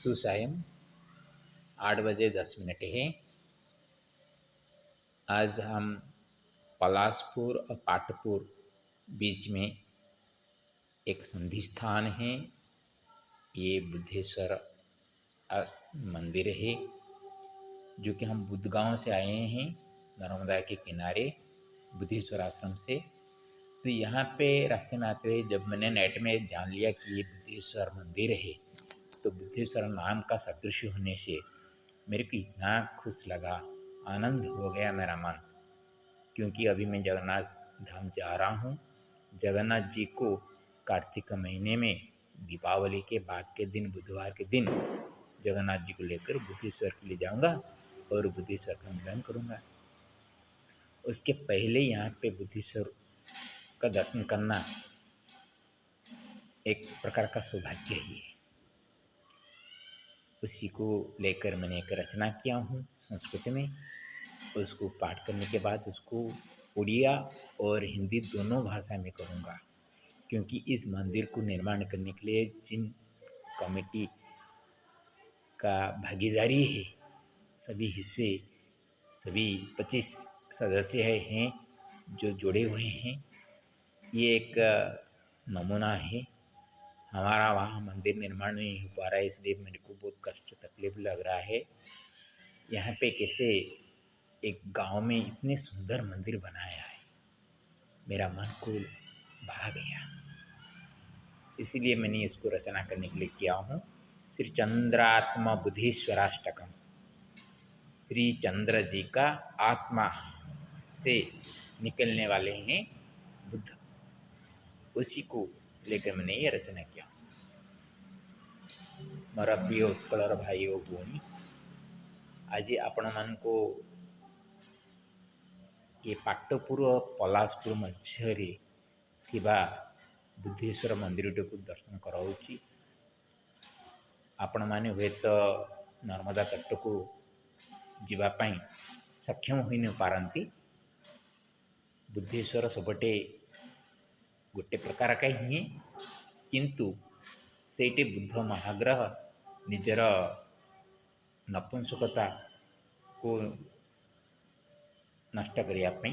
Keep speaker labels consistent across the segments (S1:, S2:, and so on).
S1: सुसायम 8 बजे 10 मिनट है। आज हम पलासपुर और पाटपुर बीच में एक संधि स्थान है। ये बुद्धेश्वर मंदिर है, जो कि हम बुद्धगांव से आए हैं, नर्मदा के किनारे बुद्धेश्वर आश्रम से। तो यहाँ पे रास्ते में आते हुए जब मैंने नेट में जान लिया कि ये बुद्धेश्वर मंदिर है, तो बुद्धेश्वर नाम का सदृश्य होने से मेरे को इतना खुश लगा, आनंद हो गया मेरा मन। क्योंकि अभी मैं जगन्नाथ धाम जा रहा हूँ। जगन्नाथ जी को कार्तिक महीने में दीपावली के बाद के दिन, बुधवार के दिन, जगन्नाथ जी को लेकर बुद्धेश्वर के लिए जाऊँगा और बुद्धेश्वर का मिलन करूँगा। उसके पहले यहाँ पे बुद्धेश्वर का दर्शन करना एक प्रकार का सौभाग्य ही है। उसी को लेकर मैंने एक रचना किया हूँ संस्कृत में। उसको पाठ करने के बाद उसको उड़िया और हिंदी दोनों भाषा में करूँगा, क्योंकि इस मंदिर को निर्माण करने के लिए जिन कमेटी का भागीदारी है, सभी हिस्से, सभी 25 सदस्य हैं जो जुड़े हुए हैं। ये एक नमूना है। हमारा वहाँ मंदिर निर्माण नहीं हो पा रहा है, इसलिए मेरे को बहुत कष्ट तकलीफ लग रहा है। यहाँ पे कैसे एक गांव में इतने सुंदर मंदिर बनाया है, मेरा मन को भा गया। इसीलिए मैंने इसको रचना करने के लिए किया हूँ। श्री चंद्रात्मा बुद्धेश्वराष्टकम। श्री चंद्र जी का आत्मा से निकलने वाले हैं बुद्ध, उसी को लेकर मैंने ये रचना किया। मोर प्रिय उत्कलर भाई और भौणी, आज आपण मानको ये पाटपुर और पलासपुर मध्य थिबा बुद्धेश्वर मंदिर को दर्शन कराऊँगी। आपण माने हुए तो नर्मदा तट को जीवापाई सक्षम होई न पारंती। बुद्धेश्वर सबटे गोटे प्रकार का ही है, किंतु सेठी बुद्ध महाग्रह निजर नपुंसकता को नष्ट करने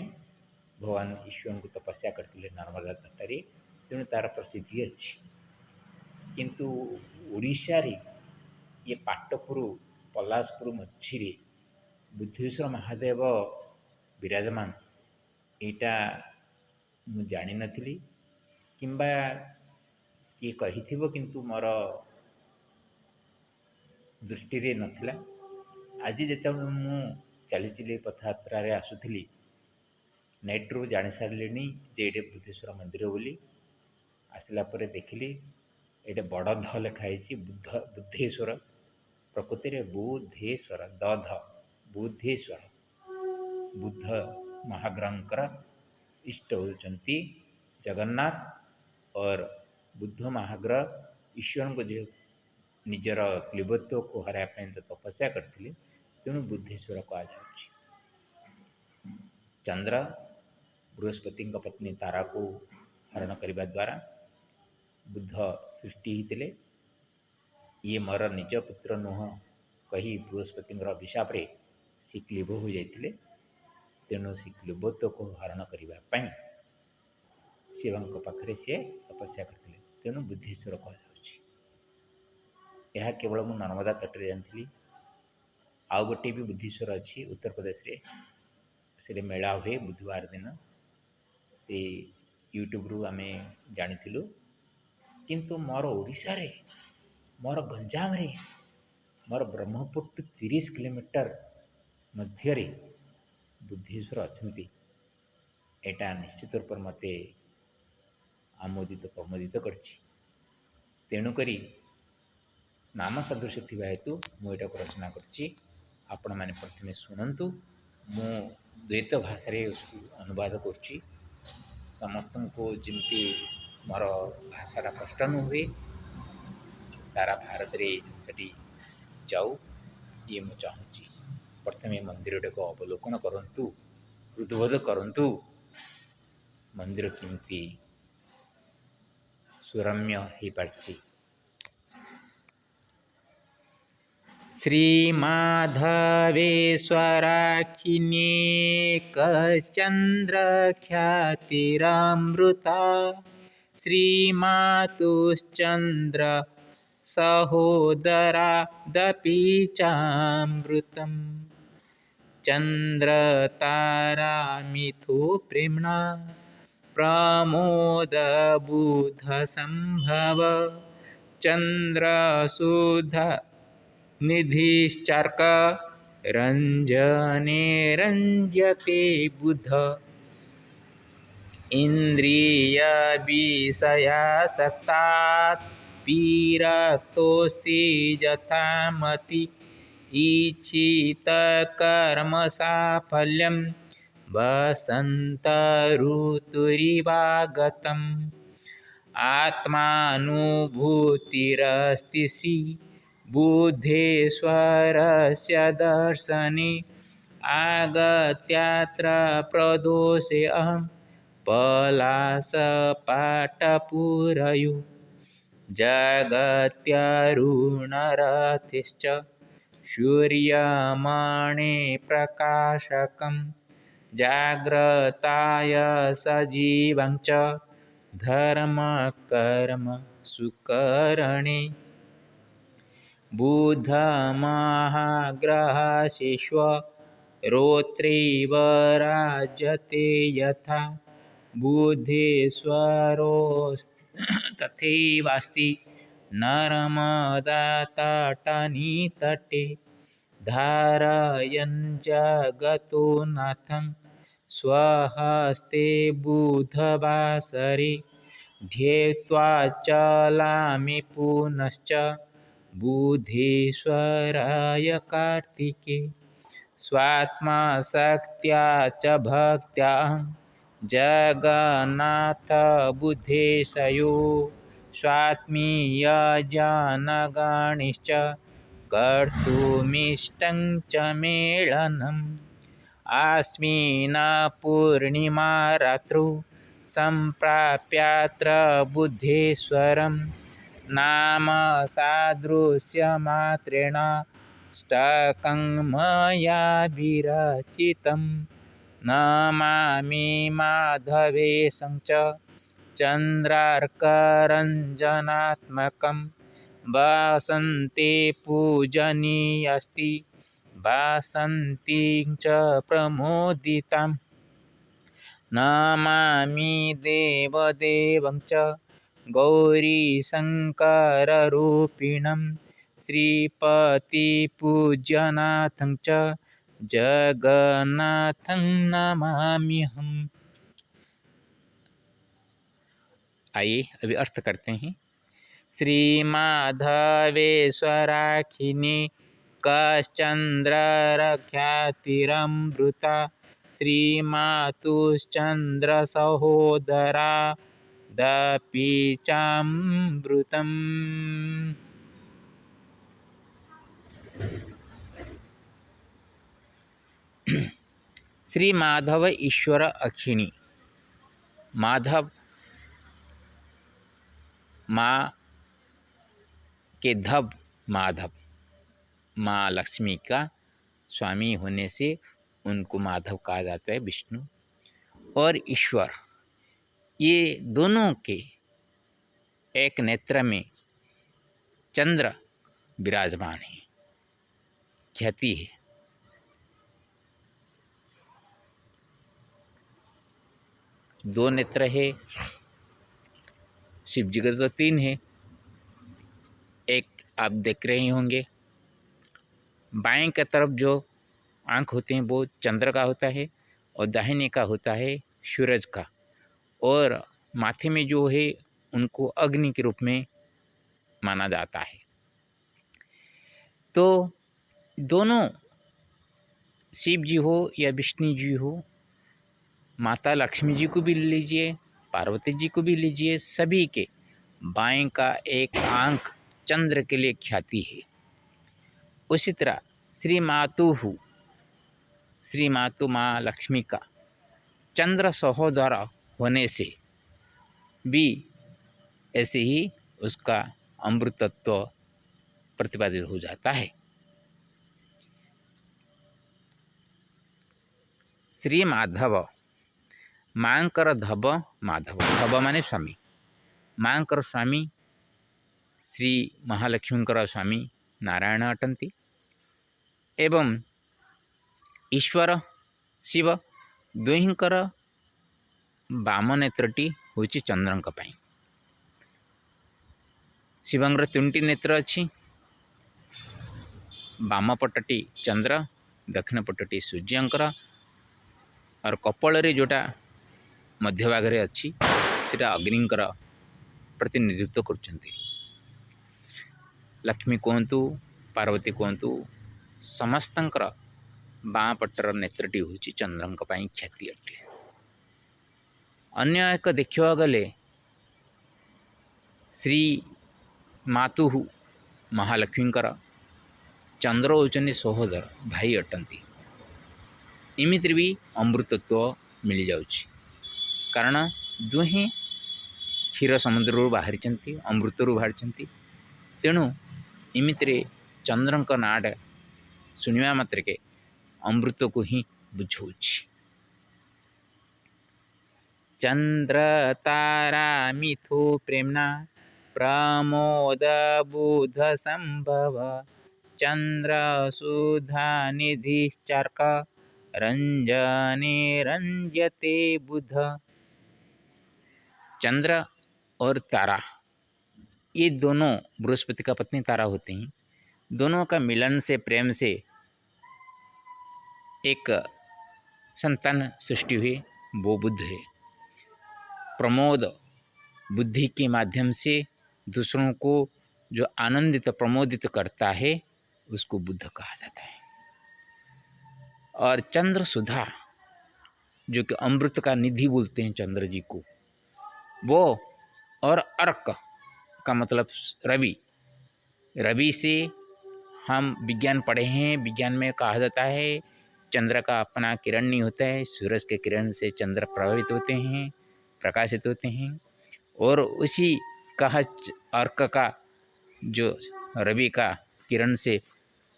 S1: भगवान ईश्वर को तपस्या करते नर्मदा तटरे, तेणु तार प्रसिद्धि अच्छी। किंतु ओडिशा रे ये पाटपुर पलासपुर मझिरे बुद्धेश्वर महादेव विराजमान, एटा मु जानी नथिली किंबा किए कहिथिबो, किंतु मोर दृष्टि रे नथिला। आज जिते मु चली चली पथयात्रा रे आसुथली, नेट्रु जानी सारे जे ये बुद्धेश्वर मंदिर बोली। आसला परे देखिली ये बड़ ध लिखाई बुद्धेश्वर, प्रकृति रे बुद्धेश्वर, दध बुद्धेश्वर। बुद्ध महाग्रहकर इष्ट होती जगन्नाथ, और बुद्ध महाग्रह ईश्वर को जो निजर क्लीबत्व को हराया तपस्या करते, तेणु बुद्धेश्वर कह जाऊँगी। चंद्र बृहस्पति पत्नी तारा को हरण करने द्वारा बुद्ध सृष्टि होते। ये मोर निज पुत्र नुह कही बृहस्पति अभिशाप रे सी क्लीब हो जाते, तेणु से क्लीबत्व को हरण करने शिव पाखे सी तपस्या करते, तेणु बुद्धेश्वर कह जाऊँगी। यह केवल मु नर्मदा तटरे जानी। आउ गोटे भी बुद्धेश्वर अच्छी उत्तर प्रदेश रे, से मेला हुए बुधवार दिन, से यूट्यूब रु आमे जानिथिलु। किंतु मोर ओडिशा रे, मोर गंजाम रे, मोर ब्रह्मपुर 30 किलोमीटर मध्य रे बुद्धेश्वर अच्छी। एटा निश्चित रूप मते आमोदित प्रमोदित करछि। तेणुकरी नाम सदृश थिबा हेतु मुझे रचना करछि। आपण माने प्रथमे शुणु। मु द्वैत भाषा रे उसको अनुवाद करछि। समस्त को जमती मोर भाषाटा कष्ट न हुए, सारा भारत रे जिनसटी जाऊ, ये मु चाहूँगी। प्रथमे मंदिर को अवलोकन करंतु, हृदबोध करंतु, मंदिर केमती सुरम्य हो पारछि। श्रीमाधवेश्वराखिन्येकश्चन्द्रख्यातिरमृता श्रीमातुश्चन्द्र सहोदरादपि चामृतम् चन्द्रतारामिथु प्रेम्णा प्रमोदबुधसम्भव चन्द्रशुद्ध निधिश्चार्क रञ्जने रञ्जते बुध इन्द्रियविषयासक्तात् विरक्तोऽस्ति यथामति ईच्छितकर्मसाफल्यं वसन्तऋतुरिवागतम् आत्मानुभूतिरस्ति श्रीबुद्धेश्वरस्य दर्शने आगत्यात्र प्रदोषे अहं पलासपाटपुरयो जगत्यरुणरथिश्च सूर्यमणे प्रकाशकं जाग्रताय सजीवं च धर्मकर्म सुकरणे बुधमहाग्रहशिश्वरोत्रैव राजते यथा बुद्धेश्वरो तथैवास्ति नर्मदातटनितटे धारयन् जगतो नाथं स्वहस्ते बुधवासरे ध्येत्वा चलामि पुनश्च बुधेश्वराय कार्तिके स्वात्मशक्त्या च भक्त्या जगन्नाथ बुद्धेशयो स्वात्मीयजनगणैश्च कर्तुमिष्टं च मेलनम् अस्मिन् पूर्णिमारात्रौ सम्प्राप्यात्र बुद्धेश्वरं नाम सादृश्यमात्रेण अष्टकं मया विरचितं नमामि माधवेशं च चन्द्रार्करञ्जनात्मकं वासन्ते पूजनीयस्ति वासन्तीं च प्रमोदिताम् नमामि देवदेवं च गौरीशङ्कररूपिणं श्रीपतिपूज्यनाथं च जगन्नाथं नमाम्यहम्। आइए अभी अर्थ करते हैं। श्रीमाधवेश्वराखिने कश्चन्द्रख्यातिरमृता श्रीमातुश्चन्द्रसहोदरादपि चामृतम्। श्री माधव ईश्वर अखिणी। माधव माँ के धव माधव, माँ लक्ष्मी का स्वामी होने से उनको माधव कहा जाता है, विष्णु और ईश्वर। ये दोनों के एक नेत्र में चंद्र विराजमान है, ख्याति है। दो नेत्र है, शिव जी का तो तीन है। एक आप देख रहे होंगे, बाएं की तरफ जो आँख होते हैं वो चंद्र का होता है और दाहिने का होता है सूरज का, और माथे में जो है उनको अग्नि के रूप में माना जाता है। तो दोनों शिव जी हो या विष्णु जी हो, माता लक्ष्मी जी को भी लीजिए, पार्वती जी को भी लीजिए, सभी के बाएं का एक आंख चंद्र के लिए ख्याति है। उसी तरह श्री मातु माँ लक्ष्मी का चंद्र सहोदर होने से भी ऐसे ही उसका अमृतत्व प्रतिपादित हो जाता है। श्री माधव माँकर धब माधव धब माने स्वामी माँकर स्वामी श्री महालक्ष्मींकर स्वामी नारायण अटंती एवं ईश्वर शिव दुहिंकर बाम नेत्रटी होची चंद्रंक पाई। शिवंगर 3टी नेत्र अच्छी बाम पटटी चंद्र दक्षिण पटटी सूर्यंकर और कपाल रे जोटा मध्य भाग रे अच्छी सेटा अग्निंकर प्रतिनिधित्व करछन्ती। लक्ष्मी कहतु पार्वती कहतु समस्तंकर बाँ पटर नेत्रटी होची चंद्रंक पाई ख्याति अटे। अन्य एक देखा गले श्री मातु महालक्ष्मींकर चंद्र होचने सहोदर भाई अटंती। इमिति भी अमृतत्व मिल जाउछि कारण दुहें क्षीर समुद्र बाहरी अमृत बाहरी तेणु इमिति चंद्रंक नाड शुणा मात्र के अमृत को ही बुझाऊछि। चंद्र तारा मिथु प्रेमना प्रमोद बुध संभव चंद्र सुधा निधिश्चार्क रंजने रंजते बुध। चंद्र और तारा ये दोनों बृहस्पति का पत्नी तारा होते हैं। दोनों का मिलन से प्रेम से एक संतान सृष्टि हुई, वो बुद्ध है। प्रमोद बुद्धि के माध्यम से दूसरों को जो आनंदित प्रमोदित करता है उसको बुद्ध कहा जाता है। और चंद्र सुधा जो कि अमृत का निधि बोलते हैं चंद्र जी को, वो और अर्क का मतलब रवि। रवि से हम विज्ञान पढ़े हैं, विज्ञान में कहा जाता है चंद्र का अपना किरण नहीं होता है, सूरज के किरण से चंद्र प्रभावित होते हैं, प्रकाशित होते हैं। और उसी कहा अर्क का जो रवि का किरण से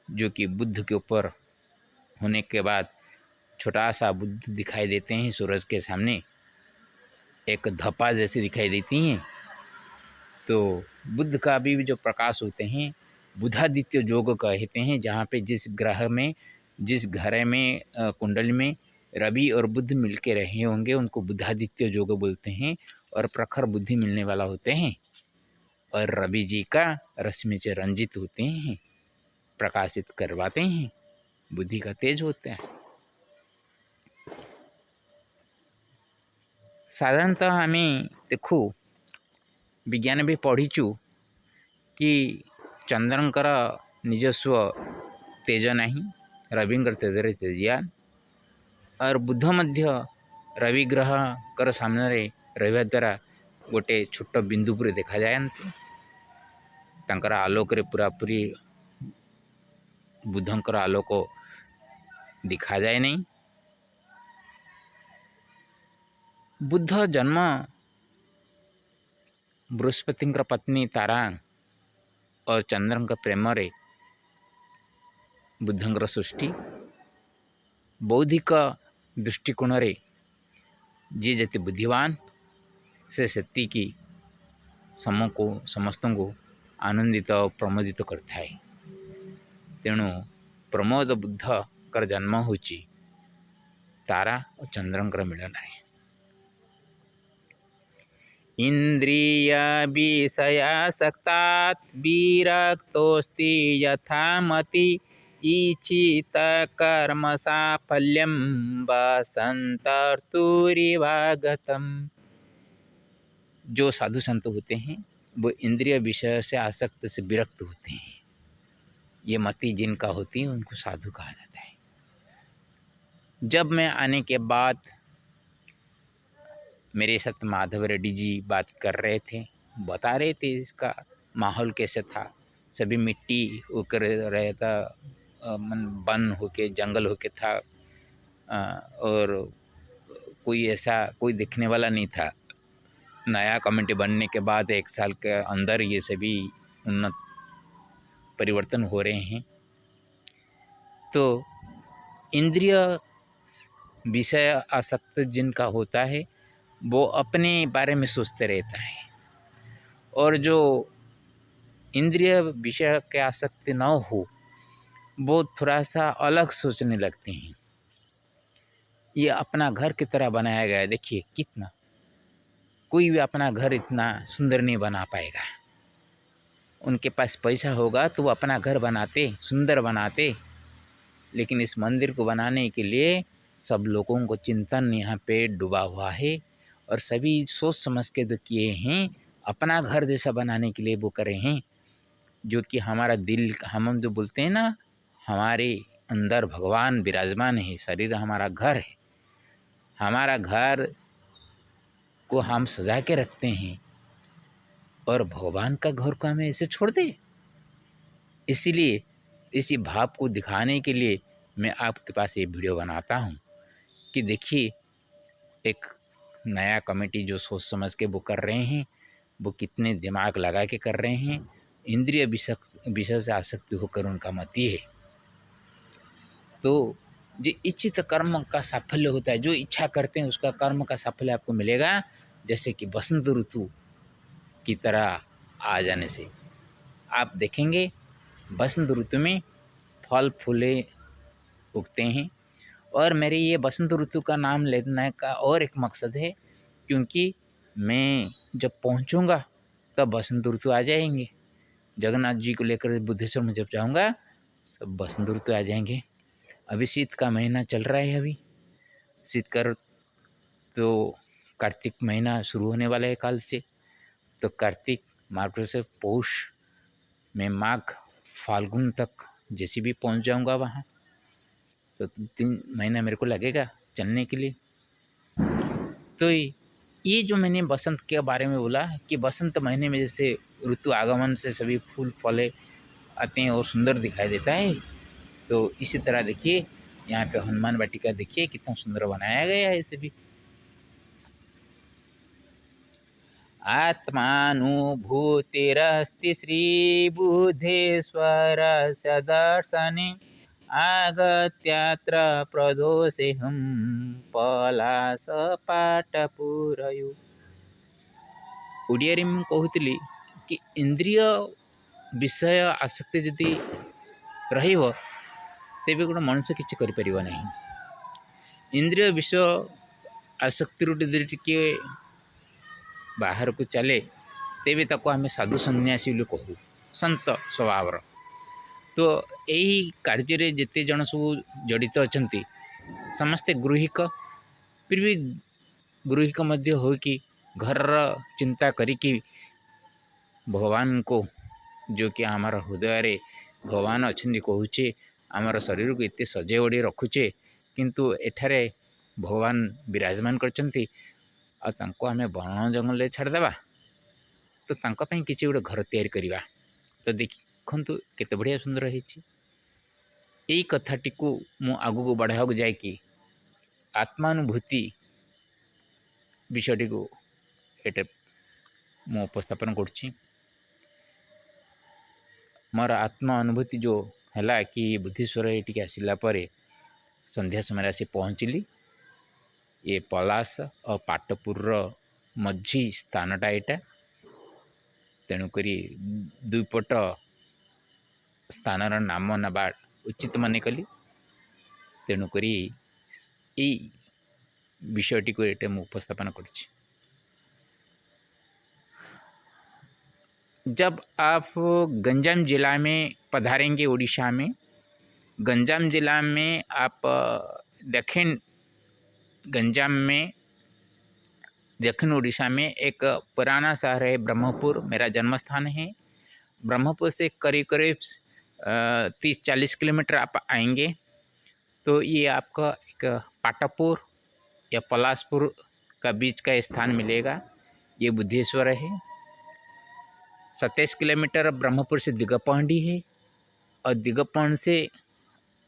S1: जो कि बुद्ध के ऊपर होने के बाद छोटा सा बुद्ध दिखाई देते हैं सूरज के सामने, एक धपा जैसी दिखाई देती हैं। तो बुद्ध का भी जो प्रकाश होते हैं बुधादित्य योग कहते हैं। जहाँ पे जिस ग्रह में जिस घर में कुंडली में रवि और बुध मिलके रहे होंगे उनको बुधादित्य योग बोलते हैं और प्रखर बुद्धि मिलने वाला होते हैं। और रवि जी का रश्मि से रंजित होते हैं, प्रकाशित करवाते हैं, बुद्धि का तेज होता है। साधारणतः हमें देखो विज्ञान भी पढ़ीचु कि चंद्रंकर निजस्व तेज नहीं, रविंकर तेजरे तेजियान। और बुध मध्य रवि ग्रह कर सामने रहा द्वारा गोटे छोट बिंदु पर देखा जाती, तांकर आलोक रे पूरा पूरी बुधंकर आलोक दिखा जाए नहीं। बुध जन्म बृहस्पति पत्नी तारा और चंद्रंक प्रेम रे बुद्धंकर सृष्टि बौद्धिक दृष्टिकोण रे जी जति बुद्धिवान से सती की समस्त को आनंदित और प्रमोदित करता है। तेणु प्रमोद बुद्ध कर जन्म होची तारा और चंद्रंकर मिलन है। इंद्रिय विषयासक्तात् विरक्तोस्ति यथामति इच्छित कर्म साफल्यं वसंतर्तुरिवागतम। जो साधु संत होते हैं वो इंद्रिय विषय से आसक्त से विरक्त होते हैं। ये मति जिनका होती है उनको साधु कहा जाता है। जब मैं आने के बाद मेरे साथ माधव रेड्डी जी बात कर रहे थे, बता रहे थे इसका माहौल कैसे था। सभी मिट्टी होकर रहता, वन होके जंगल होके था और कोई ऐसा कोई दिखने वाला नहीं था। नया कमेटी बनने के बाद 1 साल के अंदर ये सभी उन्नत परिवर्तन हो रहे हैं। तो इंद्रिय विषय आसक्त जिनका होता है वो अपने बारे में सोचते रहता है, और जो इंद्रिय विषय के आसक्ति न हो वो थोड़ा सा अलग सोचने लगते हैं। ये अपना घर की तरह बनाया गया है, देखिए कितना, कोई भी अपना घर इतना सुंदर नहीं बना पाएगा। उनके पास पैसा होगा तो वो अपना घर बनाते, सुंदर बनाते, लेकिन इस मंदिर को बनाने के लिए सब लोगों को चिंतन यहाँ पे डूबा हुआ है, और सभी सोच समझ के जो किए हैं अपना घर जैसा बनाने के लिए वो करे हैं। जो कि हमारा दिल, हम जो बोलते हैं ना, हमारे अंदर भगवान विराजमान है, शरीर हमारा घर है, हमारा घर को हम सजा के रखते हैं और भगवान का घर को हमें ऐसे छोड़ दें। इसीलिए इसी भाव को दिखाने के लिए मैं आपके पास ये वीडियो बनाता हूँ कि देखिए एक नया कमेटी जो सोच समझ के वो कर रहे हैं, वो कितने दिमाग लगा के कर रहे हैं। इंद्रिय विषय से आसक्ति होकर उनका मत ये है। तो जो इच्छित कर्म का साफल्य होता है, जो इच्छा करते हैं उसका कर्म का साफल्य आपको मिलेगा। जैसे कि बसंत ऋतु की तरह आ जाने से आप देखेंगे बसंत ऋतु में फल फूले उगते हैं। और मेरे ये बसंत ऋतु का नाम लेने का और एक मकसद है, क्योंकि मैं जब पहुंचूंगा तब बसंत ऋतु आ जाएंगे। जगन्नाथ जी को लेकर बुद्धेश्वर में जब जाऊंगा सब बसंत ऋतु आ जाएंगे। अभी शीत का महीना चल रहा है, अभी शीतकर तो कार्तिक महीना शुरू होने वाला है कल से। तो कार्तिक मार्ग से पौष में माघ फाल्गुन तक जैसे भी पहुंच जाऊंगा वहाँ, तो 3 महीना मेरे को लगेगा चलने के लिए। तो ये जो मैंने बसंत के बारे में बोला कि बसंत महीने में जैसे ऋतु आगमन से सभी फूल फले आते हैं और सुंदर दिखाई देता है, तो इसी तरह देखिए यहाँ पे हनुमान वाटिका देखिए कितना सुंदर बनाया गया है। इसे भी आत्मानुभूतिरस्ति श्रीबुद्धेश्वरस्य दर्शने आगत्यात्र प्रदोषेऽहं पलाशपाटपुरयो। ଓଡ଼ିଆରେ ମୁଁ କହୁଥିଲି कि इंद्रिय विषय आसक्ति ଯଦି ରହିବ ତେବେ ଗୋଟେ ମଣିଷ କିଛି କରିପାରିବ ନାହିଁ। इंद्रिय विषय आसक्तिରୁ ଯଦି ଟିକେ ବାହାରକୁ ଚାଲେ ତେବେ ତାକୁ ଆମେ ସାଧୁ ସନ୍ନ୍ୟାସୀ ବୋଲି କହୁ, ଶାନ୍ତ ସ୍ୱଭାବର। ତ ଏହି କାର୍ଯ୍ୟରେ ଯେତେ ଜଣ ସବୁ ଜଡ଼ିତ ଅଛନ୍ତି ସମସ୍ତେ ଗୃହିକ, ଫିର୍ ବି ଗୃହିକ ମଧ୍ୟ ହୋଇକି ଘରର ଚିନ୍ତା କରିକି ଭଗବାନଙ୍କୁ, जो कि आमर हृदय भगवान अच्छे कहुचे, आमर शरीर को एत सजे ओढ़ी रखुचे, किंतु एठारे भगवान विराजमान करछंती आम वन जंगल छाड़देवा तो किसी गोटे घर तैयारी करवा। तो देखु केते बढ़िया सुंदर है। यही कथाटी को मु आगू बढ़ा जाकि आत्मानुभूति विषयटी को ये मु उपस्थापन करुच्ची। मोर आत्मा अनुभूति जो है कि बुद्धेश्वर ये आसला संध्या समय आसी पहुँचली। ये पलाश और पाटपुर मझी स्थानटा यहाँ, तेणुक दुईपट स्थानर नाम नवा उचित मन कली। तेणुक विषयटी को ये उपस्थापन कर। जब आप गंजाम जिला में पधारेंगे, उड़ीसा में गंजाम जिला में आप दक्षिण गंजाम में दक्षिण उड़ीसा में एक पुराना शहर है ब्रह्मपुर, मेरा जन्म स्थान है। ब्रह्मपुर से करीब करीब 30-40 किलोमीटर आप आएंगे तो ये आपका एक पाटपुर या पलाशपुर का बीच का स्थान मिलेगा। ये बुद्धेश्वर है। 27 किलोमीटर ब्रह्मपुर से दिगपहंडी है, और दिगपहंड से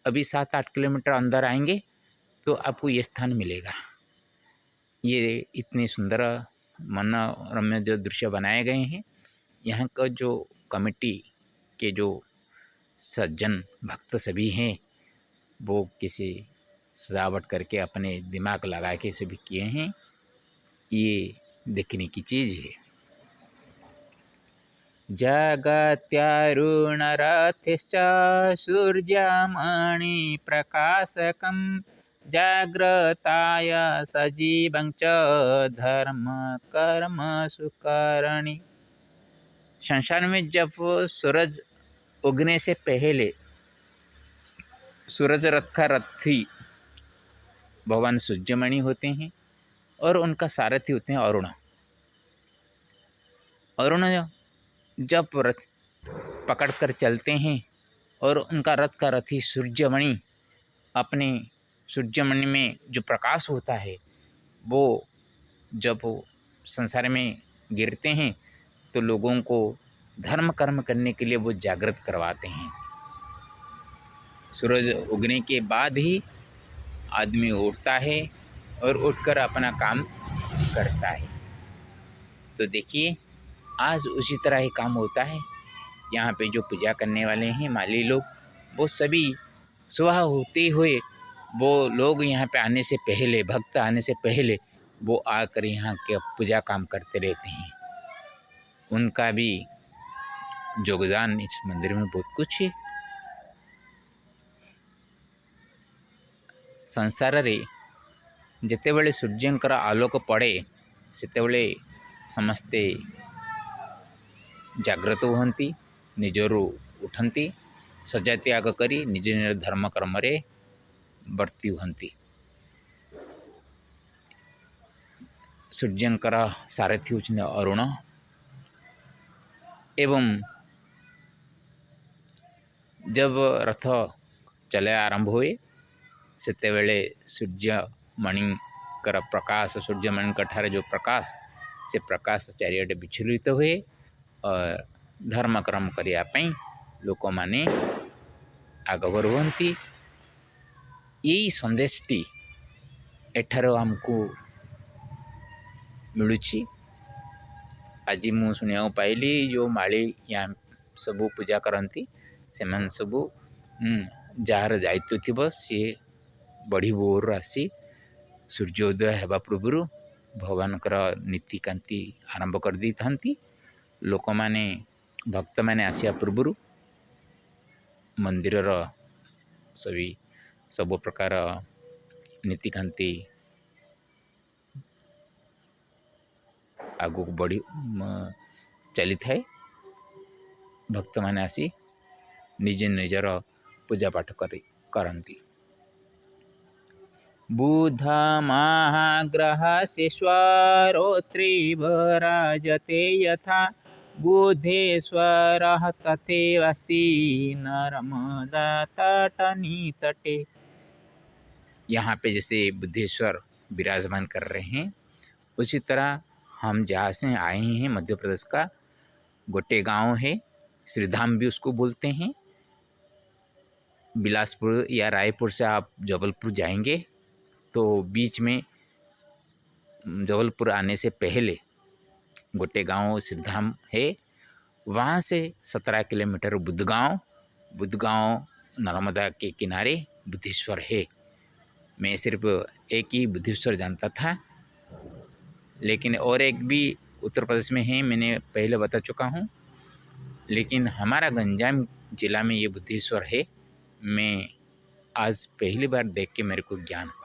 S1: अभी 7-8 किलोमीटर अंदर आएंगे तो आपको ये स्थान मिलेगा। ये इतने सुंदर मनोरम्य जो दृश्य बनाए गए हैं, यहाँ का जो कमेटी के जो सज्जन भक्त सभी हैं वो किसी सजावट करके अपने दिमाग लगा के सभी किए हैं। ये देखने की चीज़ है। जगत्यारुणरथिश्च सूर्यमणि प्रकाशकं जाग्रताय सजीवं च धर्म कर्म सुकरणी। संसार में जब सूरज उगने से पहले सूरज रथ का रथी भगवान सूर्यमणि होते हैं और उनका सारथी होते हैं अरुण। अरुण जब रथ पकड़ कर चलते हैं और उनका रथ का रथी सूर्यमणि अपने सूर्यमणि में जो प्रकाश होता है वो जब संसार में गिरते हैं तो लोगों को धर्म कर्म करने के लिए वो जागृत करवाते हैं। सूरज उगने के बाद ही आदमी उठता है और उठकर अपना काम करता है। तो देखिए आज उसी तरह ही काम होता है। यहाँ पे जो पूजा करने वाले हैं माली लोग, वो सभी सुबह होते हुए वो लोग यहाँ पे आने से पहले, भक्त आने से पहले वो आकर यहाँ के पूजा काम करते रहते हैं। उनका भी योगदान इस मंदिर में बहुत कुछ है। संसार रे जेतेबेले सूर्यंकर आलोक पड़े सेतेबेले समस्ते जागृत होती, निजरू उठती, सजा त्याग करी निज निज धर्म कर्म रे वर्ती हंती। सूर्यंकर सारथी होचने अरुण एवं जब रथ चले आरंभ हुए सेतेबेले सूर्यमणिकर प्रकाश, सूर्यमणिकर ठारे जो प्रकाश से प्रकाश चारिआडे विचलित हुए और धर्म कर्म करिया पई लोक माने आगभर हुअन्ति। यही संदेशटी एठारो आमको मिलुछि। आज मु सुनिया पाइली जो माली यहाँ सबू पूजा करती से सबू जार दायित्व थी सी बढ़ी भोर आसी सूर्योदय हेबा पूर्व भगवान नीतिकांति आरंभ कर दी था। लोक माने भक्त माने आसिया पूर्व मंदिर सभी सब प्रकार नीतिकांति आगू बढ़ी चली थाए। भक्त माने आसी निज निजर पूजा पाठ करती। बुध महाग्रह शिश्वरोत्रिभराजते यथा बुधेश्वरः तथैवास्ति नर्मदा तटनितटे। यहाँ पे जैसे बुद्धेश्वर विराजमान कर रहे हैं उसी तरह हम जहाँ से आए हैं मध्य प्रदेश का गोटे गांव है, श्रीधाम भी उसको बोलते हैं। बिलासपुर या रायपुर से आप जबलपुर जाएंगे तो बीच में जबलपुर आने से पहले गोटे गांव श्रीधाम है। वहाँ से 17 किलोमीटर बुद्धगांव नर्मदा के किनारे बुद्धेश्वर है। मैं सिर्फ एक ही बुद्धेश्वर जानता था, लेकिन और एक भी उत्तर प्रदेश में है, मैंने पहले बता चुका हूँ। लेकिन हमारा गंजाम जिला में ये बुद्धेश्वर है। मैं आज पहली बार देख के मेरे को ज्ञान हुआ।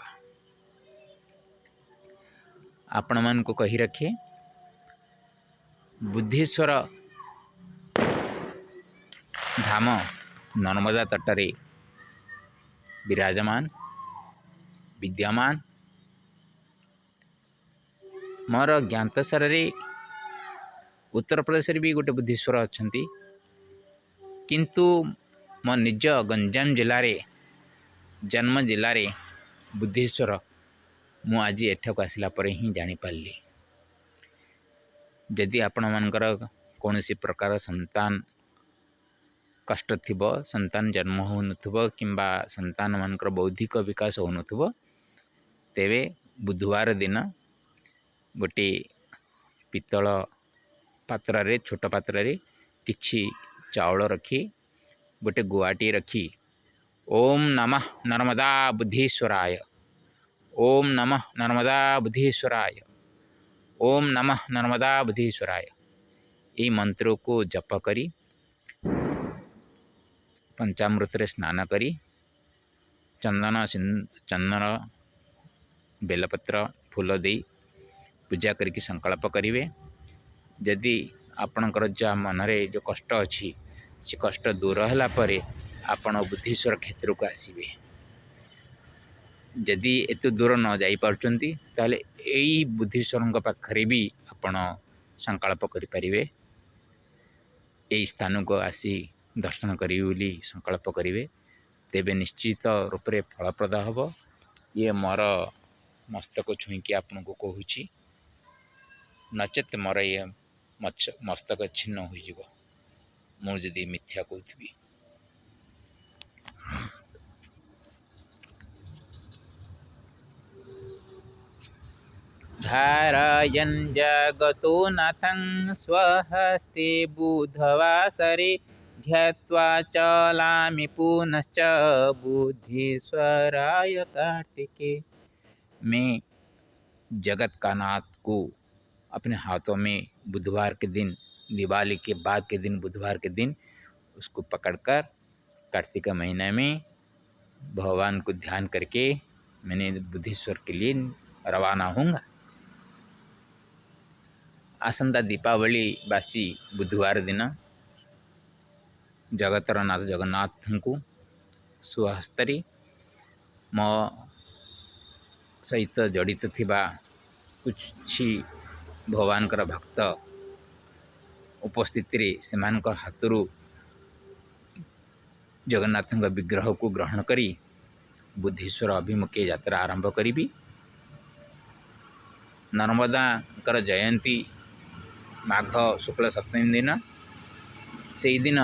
S1: आपण मन को कही रखे बुद्धेश्वर धाम नर्मदा तटरे विराजमान विद्यमान। मोर ज्ञातसार उत्तर प्रदेश भी गोटे बुद्धेश्वर अच्छा, किंतु मो निज गंजाम जिले जन्म जिले बुद्धेश्वर मु आज एठक आसला पर ही जानीपारि। जदि आपण मानकर कौन सी प्रकार संतान कष्ट थी, संतान जन्म हो नथिबो किंबा संतान मानकर बौद्धिक विकास हो नथिबो, तेबे बुधवार दिन गोटे पितल पात्र रे छोट पात्र रे किछि चाउल रखी गोटे गुआटी रखी ओम नमः नर्मदा बुद्धीश्वराय। ओम नमः नर्मदा बुद्धीश्वराय। ओम नमः नर्मदा बुद्धीश्वराय। ये मंत्रों को जप करी पंचामृत स्नान करी चंदन बेलपत्र फूल दे पूजा करके संकल्प करेंगे। जदि आपणकर जा मनरे जो कष्ट अच्छी से कष्ट दूर होला परे आपण बुद्धेश्वर क्षेत्र को आसबे। जदि एत दूर न जाई पारचंती ताले एई बुद्धेश्वर पाखरे भी आपण संकल्प करें। यही स्थान को आसी दर्शन करेंगे बोली संकल्प करेंगे तेबे निश्चित रूप से फलप्रद हम। ये मोर मस्तक छुईकी आपन को कहूँ नचेत मोर ये मस्तक छिन्न हो मुझे मिथ्या कहूँ। धारयन् जगतो नाथं स्वहस्ते बुधवासरे ध्यात्वा चलामि पुनश्च बुद्धीश्वराय कार्तिके। मैं जगत का नाथ को अपने हाथों में बुधवार के दिन, दिवाली के बाद के दिन बुधवार के दिन उसको पकड़कर कार्तिक महीने में भगवान को ध्यान करके मैंने बुद्धेश्वर के लिए रवाना होऊंगा। आसंता दीपावली बासी बुधवार दिन जगतर नाथ जगन्नाथ को स्वहस्तरे मो सहित जड़ित थिबा कुछ भगवान भक्त उपस्थित से हाथरू जगन्नाथ विग्रह को ग्रहण करी बुद्धेश्वर अभिमुखे यात्रा आरंभ करी। नर्मदा जयंती माघ शुक्ल सप्तमी दिन से दिन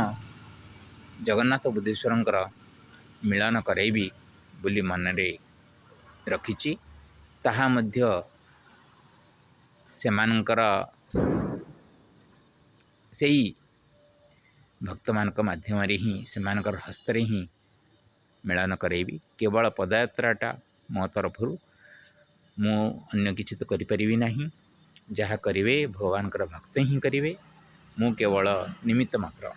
S1: जगन्नाथ बुद्धेश्वर मिलन करैबी बोली मनरे रखिछि। ताहा मध्य सेमानकर सेई भक्त मान माध्यम ही सेमानकर हस्तरे ही मिलन करैबी। केवल पदयात्राटा मो तरफ मु अन्य किछि तो करि परिबी नाही। जहाँ करिवे भगवान भक्त ही करिवे, मु केवल निमित्त मात्र।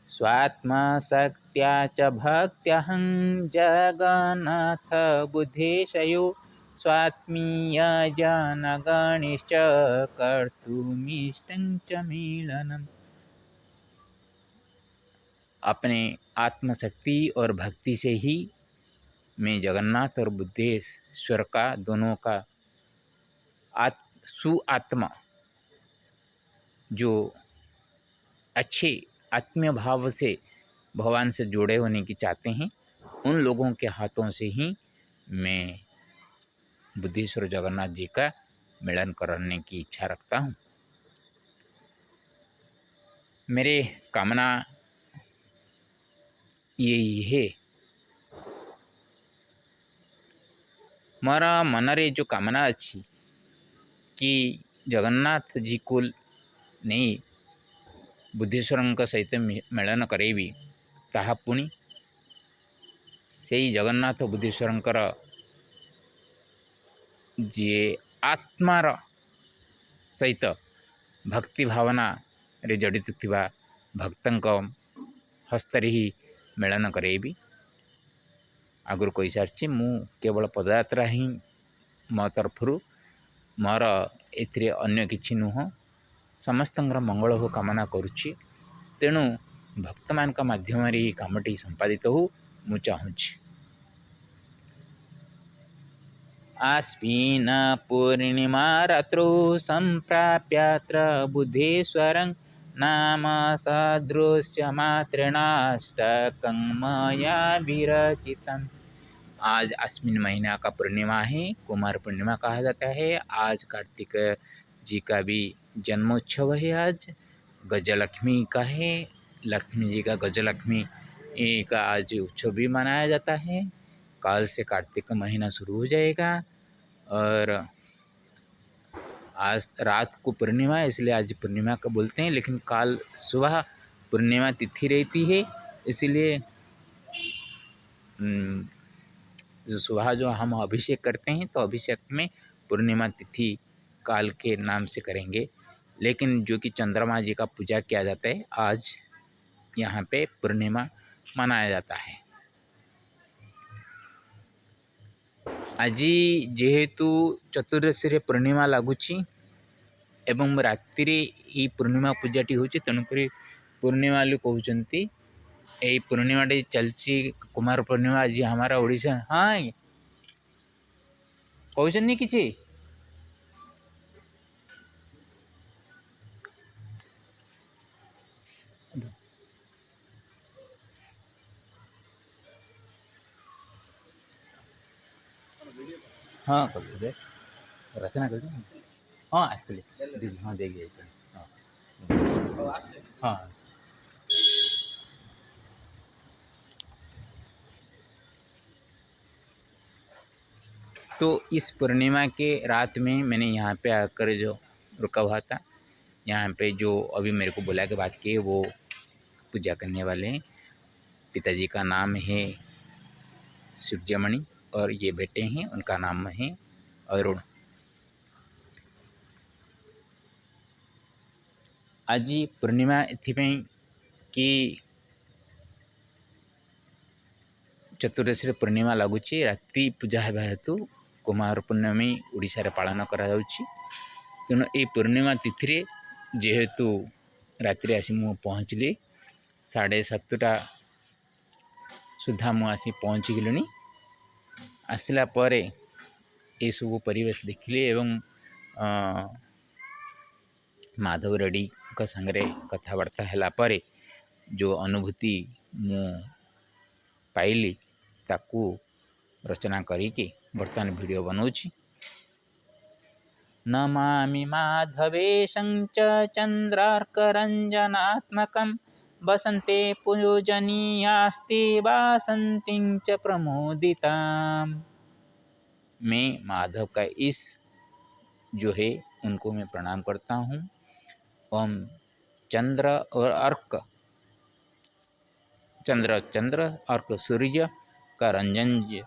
S1: स्वात्मा शक्त्या च भक्त्यहं जगन्नाथ बुद्धेशयो स्वात्मीय जनगणिश्च कर्तुमिष्टं च मिलनम्। अपने आत्मशक्ति और भक्ति से ही मैं जगन्नाथ और बुद्धेश्वर का दोनों का सुआत्मा जो अच्छे आत्मीय भाव से भगवान से जुड़े होने की चाहते हैं, उन लोगों के हाथों से ही मैं बुद्धेश्वर जगन्नाथ जी का मिलन करने की इच्छा रखता हूँ। मेरे कामना यही है। मोरा मनरे जो कामना अच्छी कि जगन्नाथ जी को नहीं बुद्धेश्वर सहित मिलन करेबी, ताहा पुणी से जगन्नाथ बुद्धेश्वर जी आत्मार सहित भक्ति भावना रे जड़ित थिबा भक्तंक हस्तरे ही मिलन करेबी। आगुरी कही सारी मु केवल पदयात्रा ही मो तरफरु मोर एथिरे अन्य किछि नुह। समस्तंकर मंगल हो कामना करुछि। तेणु भक्त मान का माध्यम रे कामटी संपादित हो मु चाहूँछि। आश्विन पूर्णिमा रात्रौ संप्राप्यात्र बुद्धेश्वरं नाम सदृश्य मात्रेणाष्टकं मया विरचितम्। आज आश्विन महीना का पूर्णिमा है, कुमार पूर्णिमा कहा जाता है। आज कार्तिक जी का भी जन्मोत्सव है। आज गजलक्ष्मी का है, लक्ष्मी जी का गजलक्ष्मी का आज उत्सव भी मनाया जाता है। काल से कार्तिक महीना शुरू हो जाएगा और आज रात को पूर्णिमा है, इसलिए आज पूर्णिमा का बोलते हैं, लेकिन काल सुबह पूर्णिमा तिथि रहती है। इसीलिए सुबह जो हम अभिषेक करते हैं तो अभिषेक में पूर्णिमा तिथि काल के नाम से करेंगे, लेकिन जो कि चंद्रमा जी का पूजा किया जाता है आज यहाँ पे पूर्णिमा मनाया जाता है। ଆଜି ଯେହେତୁ ଚତୁର୍ଦଶୀରେ ପୂର୍ଣ୍ଣିମା ଲାଗୁଛି ଏବଂ ରାତିରେ ଏଇ ପୂର୍ଣ୍ଣିମା ପୂଜାଟି ହେଉଛି, ତେଣୁକରି ପୂର୍ଣ୍ଣିମା ବୋଲି କହୁଛନ୍ତି। ଏଇ ପୂର୍ଣ୍ଣିମାଟି ଚାଲିଛି କୁମାର ପୂର୍ଣ୍ଣିମା। ଆଜି ଆମର ଓଡ଼ିଶା ହଁ କହୁଛନ୍ତି କିଛି ହଁ କରୁଥିଲେ ରଚନା କରି ହଁ ଆସିଥିଲେ ହଁ ଦେଇକି ଯାଇଛନ୍ତି ହଁ ହଁ। तो इस पूर्णिमा के रात में मैंने यहाँ पे आकर जो रुका हुआ था, यहाँ पे जो अभी मेरे को बुला के बात की वो पूजा करने वाले हैं। पिताजी का नाम है सूर्यमणि और ये बेटे हैं, उनका नाम है अरुण। आज पूर्णिमा एथिपाई कि चतुर्दशी पूर्णिमा लगुच राति पूजा हेबा हेतु कुमार पूर्णमी ओडिशा रे पालन करा जाउछि। तेणु ये पूर्णिमा तिथि जेहेतु रात्रि आसी मु पहुँचली 7:30 सुधा मु आसी पहुँची गलिनी। आसला परे ये सब परिवेश देखिली एवं माधव रेड्डी का संगे कथबार्ता है परे जो अनुभूति मु पाइली ताकू रचना करिकी बर्तमान वीडियो बनाऊँगी। नमामि माधवेशं च चन्द्रार्करञ्जनात्मकं वसन्ते पूजनीयास्ति वासन्तीं च प्रमोदिताम्। मैं माधव का इस जो है उनको मैं प्रणाम करता हूँ। ओम चंद्र और अर्क चंद्र अर्क सूर्य का रंजन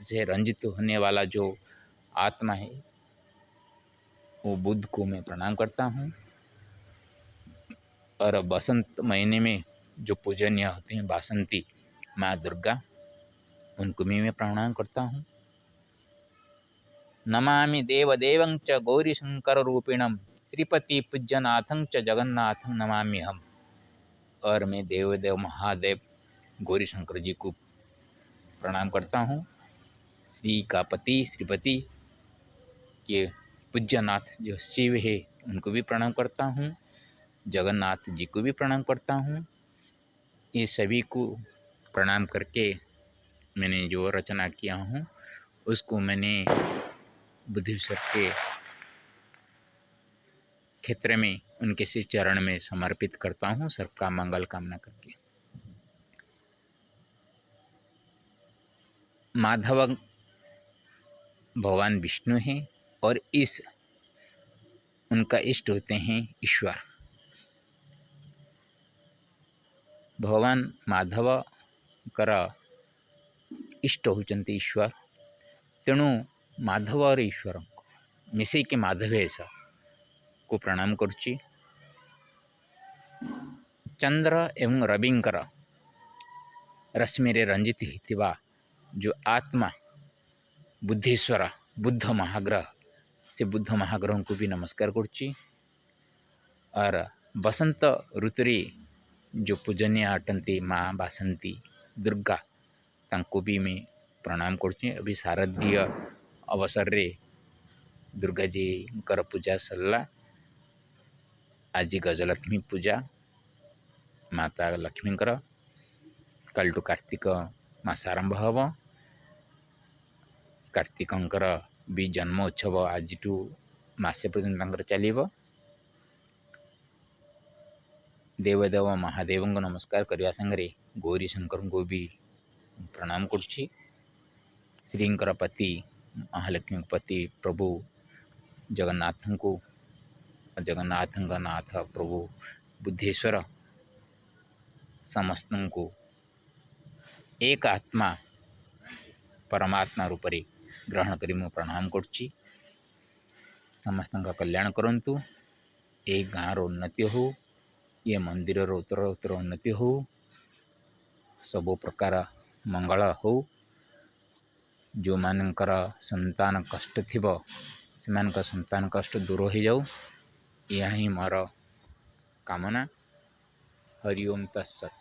S1: से रंजित होने वाला जो आत्मा है वो बुद्ध को मैं प्रणाम करता हूँ। और बसंत महीने में जो पूजनीय होते हैं बासंती माँ दुर्गा, उनको भी मैं प्रणाम करता हूँ। नमामि देवदेवं च गौरीशंकर रूपिणं श्रीपति पूज्यनाथं च जगन्नाथं नमामि हम। और मैं देवदेव महादेव गौरी शंकर जी को प्रणाम करता हूँ। श्री का पति श्रीपति ये पूज्यनाथ जो शिव है उनको भी प्रणाम करता हूँ। जगन्नाथ जी को भी प्रणाम करता हूँ। ये सभी को प्रणाम करके मैंने जो रचना किया हूँ उसको मैंने बुद्धेश्वर के क्षेत्र में उनके से चरण में समर्पित करता हूँ, सबका मंगल कामना करके। माधव भगवान विष्णु हैं और इस उनका इष्ट होते हैं ईश्वर। भगवान माधव कर इष्ट होचंती ईश्वर। तेणु माधव और ईश्वर को मिसई के माधवेश को प्रणाम करुच्ची। चंद्र एवं रविंकर रश्मि रंजित होता जो आत्मा बुद्धेश्वर बुद्ध महाग्रह से बुद्ध महाग्रह को भी नमस्कार करुच्ची। और बसंत ऋतुरे जो पूजनीय अटंती माँ बासंती दुर्गा तांको भी मैं प्रणाम करुच्ची। अभी शारदीय अवसर रे दुर्गा जी कर पूजा सरला। आज गजलक्ष्मी पूजा माता लक्ष्मी कल टू कार्तिक मास आरंभ हम। कार्तिकंकर भी जन्म उत्सव आज मसे पर्यंत चलो। देवदेव महादेव को नमस्कार करने संगे गौरी शंकर को भी प्रणाम करुच्ची। श्रींकर पति महालक्ष्मी पति प्रभु जगन्नाथ को जगन्नाथ नाथ प्रभु बुद्धेश्वर समस्त को एक आत्मा परमात्मा रूप से ग्रहण करी मु प्रणाम करुच्ची। समस्त का कल्याण करंतु, ए गाँव उन्नति हो, ये मंदिर उत्तर उत्तर उन्नति हो, सबु प्रकार मंगल हो। जो मानकर संतान कष्ट थिबो से संतान कष्ट दूर हो जाऊ, यह ही मोर कामना। हरि ओम तत्सत।